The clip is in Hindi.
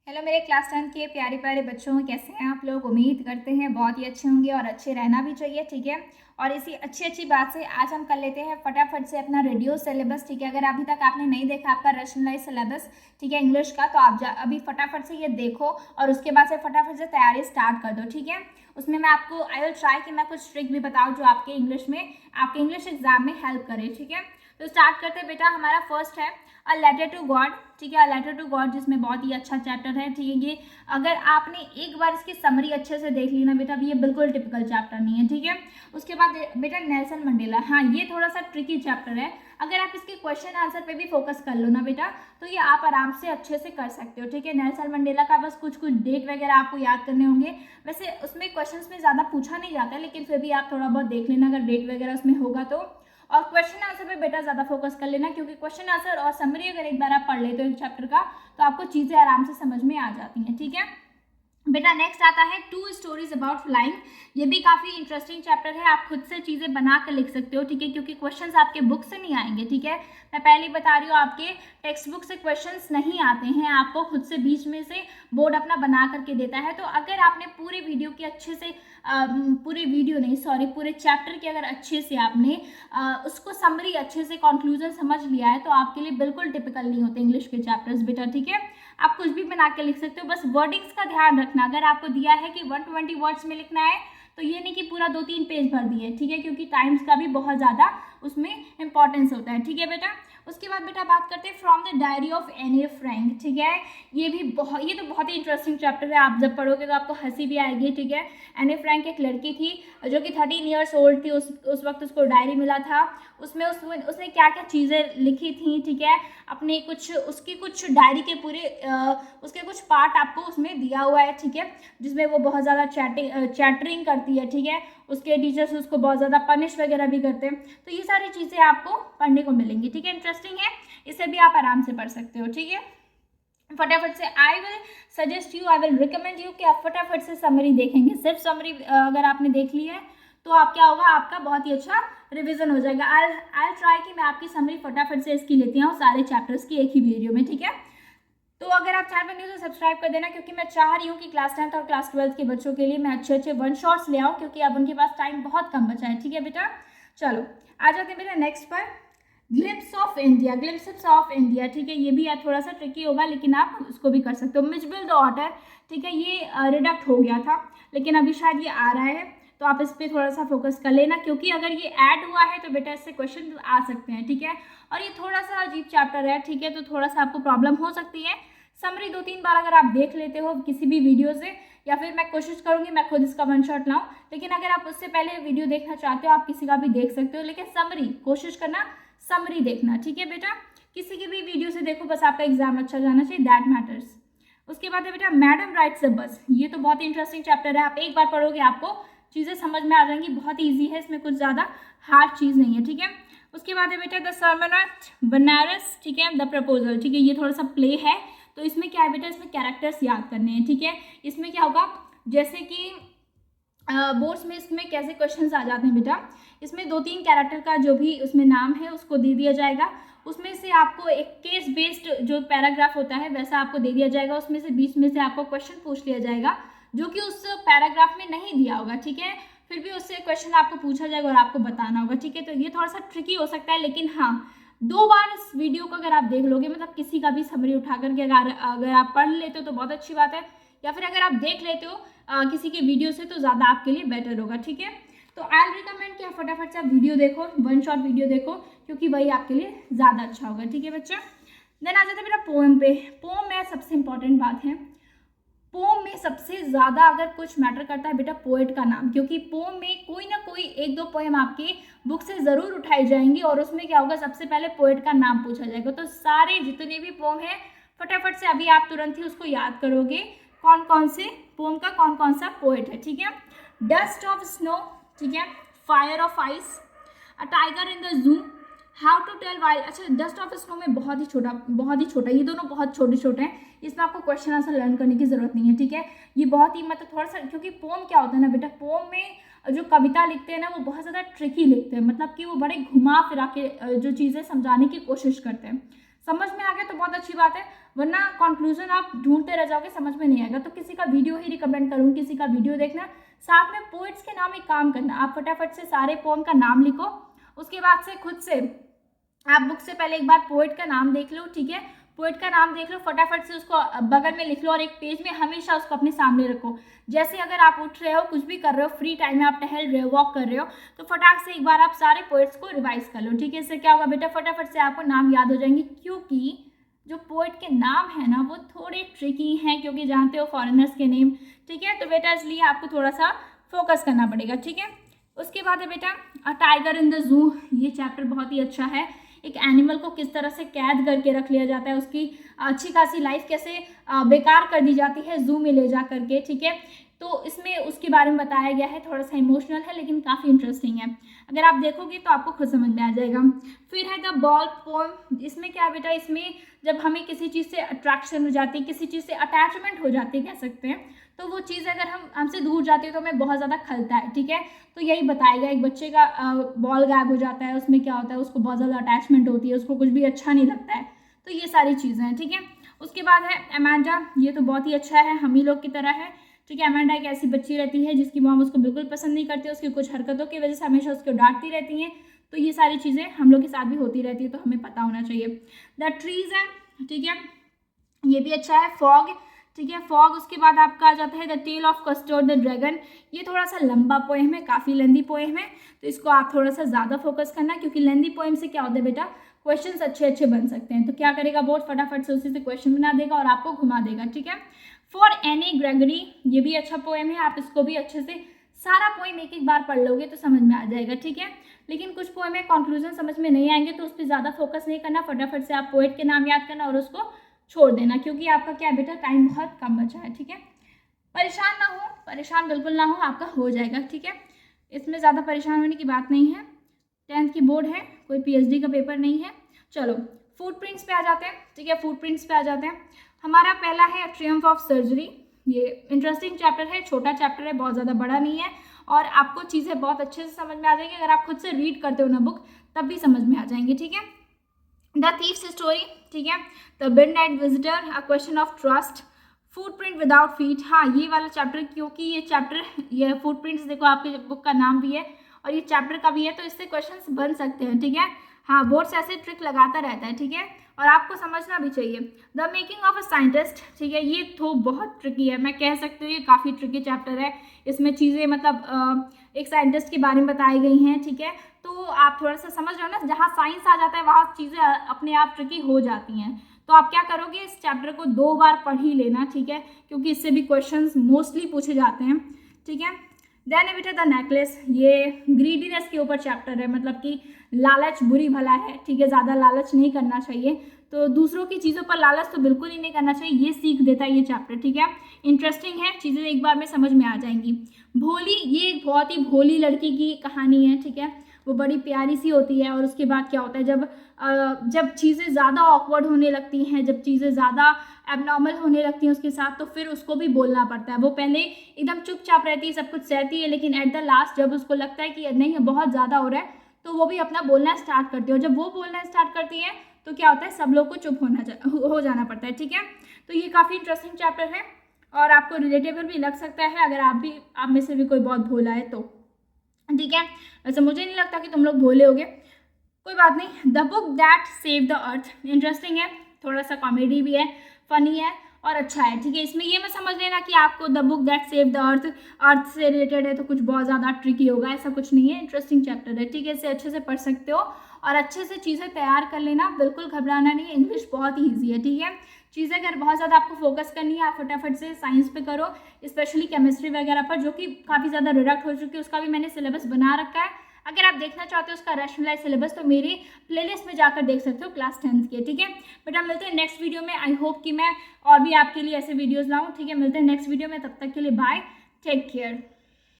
हेलो मेरे क्लास 10 के प्यारे प्यारे बच्चों, कैसे हैं आप लोग। उम्मीद करते हैं बहुत ही अच्छे होंगे और अच्छे रहना भी चाहिए, ठीक है। और इसी अच्छी अच्छी बात से आज हम कर लेते हैं फटाफट से अपना रेडियो सिलेबस, ठीक है। अगर अभी तक आपने नहीं देखा आपका रैशनलाइज सिलेबस, ठीक है, इंग्लिश का, तो आप अभी फटाफट से ये देखो और उसके बाद से फटाफट से तैयारी स्टार्ट कर दो, ठीक है। उसमें मैं आपको आई विल ट्राई कि मैं कुछ ट्रिक भी बताऊँ जो आपके इंग्लिश एग्जाम में हेल्प करे, ठीक है। तो स्टार्ट करते हैं बेटा। हमारा फर्स्ट है अ लेटर टू गॉड, ठीक है। अ लेटर टू गॉड, जिसमें बहुत ही अच्छा चैप्टर है, ठीक है। ये अगर आपने एक बार इसकी समरी अच्छे से देख ली ना बेटा, ये बिल्कुल टिपिकल चैप्टर नहीं है, ठीक है। उसके बाद बेटा नेल्सन मंडेला, हाँ ये थोड़ा सा ट्रिकी चैप्टर है। अगर आप इसके क्वेश्चन आंसर पे भी फोकस कर लो ना बेटा, तो ये आप आराम से अच्छे से कर सकते हो, ठीक है। नेल्सन मंडेला का बस कुछ कुछ डेट वगैरह आपको याद करने होंगे। वैसे उसमें क्वेश्चन में ज़्यादा पूछा नहीं जाता, लेकिन फिर भी आप थोड़ा बहुत देख लेना अगर डेट वगैरह उसमें होगा तो। और क्वेश्चन आंसर पे बेटा ज़्यादा फोकस कर लेना, क्योंकि क्वेश्चन आंसर और समरी अगर एक बार आप पढ़ लेते हो एक चैप्टर का, तो आपको चीज़ें आराम से समझ में आ जाती हैं, ठीक है बेटा। नेक्स्ट आता है टू स्टोरीज अबाउट फ्लाइंग। ये भी काफ़ी इंटरेस्टिंग चैप्टर है, आप खुद से चीज़ें बना कर लिख सकते हो, ठीक है, क्योंकि क्वेश्चंस आपके बुक से नहीं आएंगे, ठीक है। मैं पहले बता रही हूँ, आपके टेक्स्ट बुक से क्वेश्चंस नहीं आते हैं, आपको खुद से बीच में से बोर्ड अपना बना करके देता है। तो अगर आपने पूरे वीडियो की अच्छे से पूरे चैप्टर के अगर अच्छे से आपने उसको समरी अच्छे से कंक्लूजन समझ लिया है, तो आपके लिए बिल्कुल टिपिकल नहीं होते इंग्लिश के चैप्टर्स बेटा, ठीक है। आप कुछ भी बना के लिख सकते हो, बस वर्डिंग्स का ध्यान रखना। अगर आपको दिया है कि 120 वर्ड्स में लिखना है, तो ये नहीं कि पूरा 2-3 पेज भर दिए, ठीक है, क्योंकि टाइम्स का भी बहुत ज़्यादा उसमें इंपॉर्टेंस होता है, ठीक है बेटा। उसके बाद बेटा बात करते हैं from the diary of Anne Frank, ठीक है। ये तो बहुत ही इंटरेस्टिंग चैप्टर है, आप जब पढ़ोगे तो आपको हंसी भी आएगी, ठीक है। एनी फ्रैंक एक लड़की थी जो कि 13 ईयर्स ओल्ड थी, उस वक्त उसको डायरी मिला था। उसमें उसने क्या क्या चीज़ें लिखी थी, ठीक है। अपने उसकी कुछ डायरी के पूरे उसके कुछ पार्ट आपको उसमें दिया हुआ है, ठीक है, जिसमें वो बहुत ज़्यादा चैटरिंग करती है, ठीक है। उसके टीचर्स उसको बहुत ज़्यादा पनिश वगैरह भी करते हैं। तो ये सारी चीज़ें आपको पढ़ने को मिलेंगी, ठीक है। इंटरेस्टिंग है, इसे भी आप आराम से पढ़ सकते हो, ठीक है। फटाफट से आई विल रिकमेंड यू कि आप फटाफट से समरी देखेंगे। सिर्फ समरी अगर आपने देख ली है तो आप क्या होगा, आपका बहुत ही अच्छा रिवीजन हो जाएगा। आई ट्राई कि मैं आपकी समरी फटाफट से इसकी लेती हूँ सारे चैप्टर्स की एक ही वीडियो में, ठीक है। तो अगर आप चैनल पर न्यू तो सब्सक्राइब कर देना, क्योंकि मैं चाह रही हूँ कि क्लास 10th और क्लास 12th के बच्चों के लिए मैं अच्छे अच्छे वन शॉट्स ले आऊँ, क्योंकि अब उनके पास टाइम बहुत कम बचा है, ठीक है बेटा। चलो आ जाते हैं बेटा नेक्स्ट पर, ग्लिम्स ऑफ इंडिया, ठीक है। ये भी थोड़ा सा ट्रिकी होगा, लेकिन आप उसको भी कर सकते हो। मिजबल द ऑटर, ठीक है, ये रिडक्ट हो गया था, लेकिन अभी शायद ये आ रहा है, तो आप इस पर थोड़ा सा फोकस कर लेना, क्योंकि अगर ये ऐड हुआ है तो बेटा इससे क्वेश्चन आ सकते हैं, ठीक है। और ये थोड़ा सा अजीब चैप्टर है, ठीक है, तो थोड़ा सा आपको प्रॉब्लम हो सकती है। समरी 2-3 बार अगर आप देख लेते हो किसी भी वीडियो से, या फिर मैं कोशिश करूंगी मैं खुद इसका वन शॉट लाऊं, लेकिन अगर आप उससे पहले वीडियो देखना चाहते हो आप किसी का भी देख सकते हो, लेकिन समरी कोशिश करना, समरी देखना, ठीक है बेटा। किसी की भी वीडियो से देखो, बस आपका एग्जाम अच्छा जाना चाहिए, दैट मैटर्स। उसके बाद है बेटा मैडम राइट्स अ बस। ये तो बहुत ही इंटरेस्टिंग चैप्टर है, आप एक बार पढ़ोगे आपको चीज़ें समझ में आ जाएंगी, बहुत ईजी है, इसमें कुछ ज़्यादा हार्ड चीज़ नहीं है, ठीक है। उसके बाद है बेटा द सर्मन ऑफ बनारस, ठीक है, द प्रपोजल, ठीक है। ये थोड़ा सा प्ले है, तो इसमें क्या है बेटा, इसमें कैरेक्टर्स याद करने हैं, ठीक है। इसमें क्या होगा, जैसे कि बोर्ड्स में इसमें कैसे क्वेश्चंस आ जाते हैं बेटा, इसमें 2-3 कैरेक्टर का जो भी उसमें नाम है उसको दे दिया जाएगा, उसमें से आपको एक केस बेस्ड जो पैराग्राफ होता है वैसा आपको दे दिया जाएगा, उसमें से बीच में से आपको क्वेश्चन पूछ लिया जाएगा जो कि उस पैराग्राफ में नहीं दिया होगा, ठीक है। फिर भी उससे क्वेश्चन आपको पूछा जाएगा और आपको बताना होगा, ठीक है। तो ये थोड़ा सा ट्रिकी हो सकता है, लेकिन हाँ 2 बार इस वीडियो को अगर आप देख लोगे, मतलब किसी का भी समरी उठा करके अगर आप पढ़ लेते हो तो बहुत अच्छी बात है, या फिर अगर आप देख लेते हो किसी के वीडियो से, तो ज़्यादा आपके लिए बेटर होगा, ठीक है। तो आई रिकमेंड कि आप फटाफट से आप वीडियो देखो, वन शॉट वीडियो देखो, क्योंकि वही आपके लिए ज़्यादा अच्छा होगा, ठीक है बच्चा। देन आ जाता है मेरा पोएम पे। पोम में सबसे इंपॉर्टेंट बात है, पोम में सबसे ज़्यादा अगर कुछ मैटर करता है बेटा पोएट का नाम, क्योंकि पोम में कोई ना कोई 1-2 पोएम आपके बुक से ज़रूर उठाई जाएंगी, और उसमें क्या होगा, सबसे पहले पोएट का नाम पूछा जाएगा। तो सारे जितने भी पोम है फटाफट से अभी आप तुरंत ही उसको याद करोगे, कौन कौन से पोम का कौन कौन सा पोएट है, ठीक है। डस्ट ऑफ स्नो, ठीक है, fire of ice, a tiger in the zoo, how to tell wild. अच्छा, डस्ट ऑफ स्नो में बहुत ही छोटा, ये दोनों बहुत छोटे छोटे हैं, इसमें आपको क्वेश्चन आंसर लर्न करने की जरूरत नहीं है, ठीक है। ये बहुत ही मतलब थोड़ा सा, क्योंकि पोम क्या होता है ना बेटा, पोम में जो कविता लिखते हैं ना वो बहुत ज़्यादा ट्रिकी लिखते हैं, मतलब कि वो बड़े घुमा फिरा के जो चीज़ें समझाने की कोशिश करते हैं। समझ में आ गया तो बहुत अच्छी बात है, वरना कंक्लूजन आप ढूंढते रह जाओगे, समझ में नहीं आएगा। तो किसी का वीडियो ही रिकमेंड करूँगी, किसी का वीडियो देखना, साथ में पोइट्स के नाम एक काम करना, आप फटाफट से सारे पोम का नाम लिखो, उसके बाद से खुद से आप बुक से पहले एक बार पोइट का नाम देख लो, ठीक है, पोइट का नाम देख लो, फटाफट से उसको बगल में लिख लो और एक पेज में हमेशा उसको अपने सामने रखो। जैसे अगर आप उठ रहे हो, कुछ भी कर रहे हो, फ्री टाइम में आप टहल रहे हो, वॉक कर रहे हो, तो फटाक से एक बार आप सारे पोइट्स को रिवाइज कर लो, ठीक है। इससे क्या होगा बेटा, फटाफट से आपको नाम याद हो जाएंगे, क्योंकि जो पोइट के नाम है ना वो थोड़े ट्रिकी हैं, क्योंकि जानते हो फॉरेनर्स के नेम, ठीक है। तो बेटा इसलिए आपको थोड़ा सा फोकस करना पड़ेगा, ठीक है। उसके बाद है बेटा अ टाइगर इन द जू, ये चैप्टर बहुत ही अच्छा है। एक एनिमल को किस तरह से कैद करके रख लिया जाता है, उसकी अच्छी खासी लाइफ कैसे बेकार कर दी जाती है जू में ले जा करके, ठीक है। तो इसमें उसके बारे में बताया गया है, थोड़ा सा इमोशनल है लेकिन काफ़ी इंटरेस्टिंग है, अगर आप देखोगे तो आपको खुद समझ में आ जाएगा। फिर है द बॉल पोम, इसमें क्या है बेटा, इसमें जब हमें किसी चीज़ से अट्रैक्शन हो जाती है, किसी चीज़ से अटैचमेंट हो जाती है कह सकते हैं, तो वो चीज़ अगर हमसे दूर जाती है तो हमें बहुत ज़्यादा खलता है, ठीक है। तो यही बताएगा, एक बच्चे का बॉल गायब हो जाता है, उसमें क्या होता है, उसको बहुत ज़्यादा अटैचमेंट होती है, उसको कुछ भी अच्छा नहीं लगता है, तो ये सारी चीज़ें हैं, ठीक है। उसके बाद है अमांडा, ये तो बहुत ही अच्छा है, हम ही लोग की तरह है, ठीक है। अमांडा एक ऐसी बच्ची रहती है जिसकी मॉम उसको बिल्कुल पसंद नहीं करती, उसकी कुछ हरकतों की वजह से हमेशा उसको डांटती रहती हैं, तो ये सारी चीज़ें हम लोग के साथ भी होती रहती है, तो हमें पता होना चाहिए। द ट्रीज है, ठीक है, ये भी अच्छा है। फॉग, ठीक है, फॉग। उसके बाद आपका आ जाता है the tale of custard the dragon, ये थोड़ा सा लंबा पोएम है, काफ़ी लेंदी पोएम है, तो इसको आप थोड़ा सा ज़्यादा फोकस करना, क्योंकि लेंदी पोएम से क्या होता है बेटा, क्वेश्चंस अच्छे अच्छे बन सकते हैं। तो क्या करेगा बोर्ड, फटाफट से उसी से क्वेश्चन बना देगा और आपको घुमा देगा, ठीक है। फॉर एनी ग्रेगरी, ये भी अच्छा पोएम है, आप इसको भी अच्छे से सारा पोएम एक एक बार पढ़ लोगे तो समझ में आ जाएगा, ठीक है। लेकिन कुछ पोएम में कंक्लूजन समझ में नहीं आएंगे तो उस पर ज़्यादा फोकस नहीं करना, फटाफट से आप पोएट के नाम याद करना और उसको छोड़ देना, क्योंकि आपका क्या बेटा टाइम बहुत कम बचा है, ठीक है। परेशान ना हो, परेशान बिल्कुल ना हो, आपका हो जाएगा, ठीक है, इसमें ज़्यादा परेशान होने की बात नहीं है। 10th की बोर्ड है, कोई PhD का पेपर नहीं है। चलो फुटप्रिंट्स पे आ जाते हैं, ठीक है, फुटप्रिंट्स पे आ जाते हैं। हमारा पहला है ट्रियम्फ ऑफ सर्जरी, ये इंटरेस्टिंग चैप्टर है, छोटा चैप्टर है, बहुत ज़्यादा बड़ा नहीं है, और आपको चीज़ें बहुत अच्छे से समझ में आ जाएंगी, अगर आप खुद से रीड करते हो ना बुक तब भी समझ में आ जाएंगी, ठीक है। द थीफ्स स्टोरी, ठीक है, the midnight visitor, a question of trust, footprint without feet, हाँ ये वाला चैप्टर, क्योंकि ये चैप्टर, ये फुटप्रिंट्स देखो आपकी बुक का नाम भी है और ये चैप्टर का भी है, तो इससे क्वेश्चंस बन सकते हैं, ठीक है। हाँ बोर्ड से ऐसे ट्रिक लगाता रहता है, ठीक है, और आपको समझना भी चाहिए। The making of a scientist, ठीक है, ये तो बहुत ट्रिकी है, मैं कह सकती हूँ ये काफ़ी ट्रिकी चैप्टर है, इसमें चीज़ें मतलब एक साइंटिस्ट के बारे में बताई गई हैं, ठीक है। तो आप थोड़ा सा समझ रहे हो ना, जहाँ साइंस आ जाता है वहाँ चीज़ें अपने आप ट्रिकी हो जाती हैं, तो आप क्या करोगे, इस चैप्टर को 2 बार पढ़ ही लेना, ठीक है, क्योंकि इससे भी क्वेश्चंस मोस्टली पूछे जाते हैं, ठीक है। देन बेटा द नेकलेस, ये ग्रीडीनेस के ऊपर चैप्टर है, मतलब कि लालच बुरी भला है, ठीक है, ज़्यादा लालच नहीं करना चाहिए, तो दूसरों की चीज़ों पर लालच तो बिल्कुल ही नहीं करना चाहिए, ये सीख देता है ये चैप्टर, ठीक है। इंटरेस्टिंग है, चीज़ें एक बार में समझ में आ जाएंगी। भोली, ये एक बहुत ही भोली लड़की की कहानी है, ठीक है, वो बड़ी प्यारी सी होती है, और उसके बाद क्या होता है, जब चीज़ें ज़्यादा ऑकवर्ड होने लगती हैं, जब चीज़ें ज़्यादा एबनॉर्मल होने लगती हैं उसके साथ, तो फिर उसको भी बोलना पड़ता है। वो पहले एकदम चुपचाप रहती है, सब कुछ सहती है, लेकिन एट द लास्ट जब उसको लगता है कि नहीं बहुत ज़्यादा हो रहा है, तो वो भी अपना बोलना स्टार्ट करती है, और जब वो बोलना स्टार्ट करती है तो क्या होता है, सब लोग को चुप हो जाना पड़ता है, ठीक है। तो ये काफ़ी इंटरेस्टिंग चैप्टर है और आपको रिलेटेबल भी लग सकता है, अगर आप में से भी कोई बहुत भोला है तो, ठीक है। वैसे मुझे नहीं लगता कि तुम लोग भोले होगे, कोई बात नहीं। The book that save the earth, interesting है, थोड़ा सा कॉमेडी भी है, फनी है और अच्छा है, ठीक है। इसमें ये मत समझ लेना कि आपको the book that save the earth से रिलेटेड है तो कुछ बहुत ज़्यादा ट्रिकी होगा, ऐसा कुछ नहीं है, इंटरेस्टिंग चैप्टर है, ठीक है, इसे अच्छे से पढ़ सकते हो और अच्छे से चीज़ें तैयार कर लेना, बिल्कुल घबराना नहीं है, इंग्लिश बहुत ही ईजी है, ठीक है। चीज़ें अगर बहुत ज़्यादा आपको फोकस करनी है, आप फटाफट से साइंस पे करो, स्पेशली केमिस्ट्री वगैरह पर, जो कि काफ़ी ज़्यादा रिडक्ट हो चुकी है, उसका भी मैंने सिलेबस बना रखा है। अगर आप देखना चाहते हो उसका रैशनलाइज सिलेबस तो मेरे प्लेलिस्ट में जाकर देख सकते हो क्लास 10th के, ठीक है। बेटा मिलते हैं नेक्स्ट वीडियो में, आई होप कि मैं और भी आपके लिए ऐसे वीडियोज़ लाऊँ, ठीक है। मिलते हैं नेक्स्ट वीडियो में, तब तक के लिए बाय, टेक केयर।